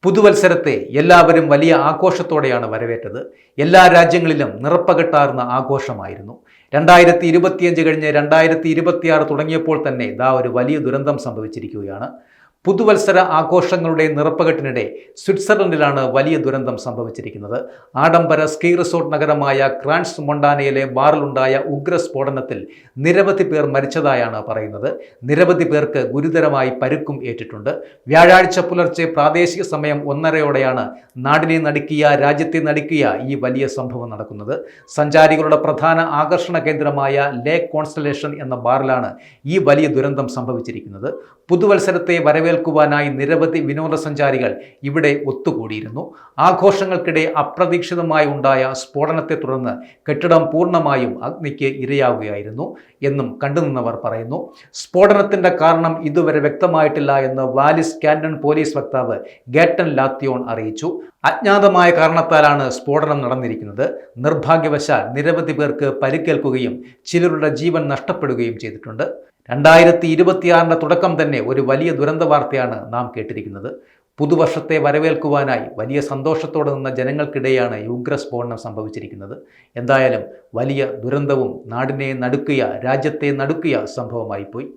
പുതുവത്സരത്തെ എല്ലാവരും വലിയ ആഘോഷത്തോടെയാണ് വരവേറ്റത്. എല്ലാ രാജ്യങ്ങളിലും നിറപ്പകട്ടാർന്ന ആഘോഷമായിരുന്നു. 2025 കഴിഞ്ഞ് 2026 തുടങ്ങിയപ്പോൾ തന്നെ ഒരു വലിയ ദുരന്തം സംഭവിച്ചിരിക്കുകയാണ്. പുതുവത്സര ആഘോഷങ്ങളുടെ നിറപ്പകട്ടിനിടെ സ്വിറ്റ്സർലൻഡിലാണ് വലിയ ദുരന്തം സംഭവിച്ചിരിക്കുന്നത്. ആഡംബര സ്കീ റിസോർട്ട് നഗരമായ ക്രാൻസ് മൊണ്ടാനയിലെ ബാറിലുണ്ടായ ഉഗ്രസ്ഫോടനത്തിൽ നിരവധി പേർ മരിച്ചതായാണ് പറയുന്നത്. നിരവധി പേർക്ക് ഗുരുതരമായി പരുക്കും ഏറ്റിട്ടുണ്ട്. വ്യാഴാഴ്ച പുലർച്ചെ പ്രാദേശിക സമയം 1:30 നാടിനെ നടുക്കിയ, രാജ്യത്തെ നടുക്കിയ ഈ വലിയ സംഭവം നടക്കുന്നത്. സഞ്ചാരികളുടെ പ്രധാന ആകർഷണ കേന്ദ്രമായ ലേക്ക് കോൺസ്റ്റലേഷൻ എന്ന ബാറിലാണ് ഈ വലിയ ദുരന്തം സംഭവിച്ചിരിക്കുന്നത്. പുതുവത്സരത്തെ വരവേൽക്കുവാനായി നിരവധി വിനോദസഞ്ചാരികൾ ഇവിടെ ഒത്തുകൂടിയിരുന്നു. ആഘോഷങ്ങൾക്കിടെ അപ്രതീക്ഷിതമായി ഉണ്ടായ സ്ഫോടനത്തെ തുടർന്ന് കെട്ടിടം പൂർണ്ണമായും അഗ്നിക്ക് ഇരയാവുകയായിരുന്നു എന്നും കണ്ടുനിന്നവർ പറയുന്നു. സ്ഫോടനത്തിന്റെ കാരണം ഇതുവരെ വ്യക്തമായിട്ടില്ല എന്ന് വാലിസ് കാന്റൺ പോലീസ് വക്താവ് ഗേട്ടൻ ലാത്തിയോൺ അറിയിച്ചു. അജ്ഞാതമായ കാരണത്താലാണ് സ്ഫോടനം നടന്നിരിക്കുന്നത്. നിർഭാഗ്യവശാൽ നിരവധി പേർക്ക് പരിക്കേൽക്കുകയും ചിലരുടെ ജീവൻ നഷ്ടപ്പെടുകയും ചെയ്തിട്ടുണ്ട്. 2026 തുടക്കം തന്നെ ഒരു വലിയ ദുരന്ത വാർത്തയാണ് നാം കേട്ടിരിക്കുന്നത്. പുതുവർഷത്തെ വരവേൽക്കുവാനായി വലിയ സന്തോഷത്തോടെ നിന്ന ജനങ്ങൾക്കിടെയാണ് ഈ ഉഗ്രസ്ഫോടനം സംഭവിച്ചിരിക്കുന്നത്. എന്തായാലും വലിയ ദുരന്തവും നാടിനെ നടുക്കിയ, രാജ്യത്തെ നടുക്കിയ സംഭവമായിപ്പോയി.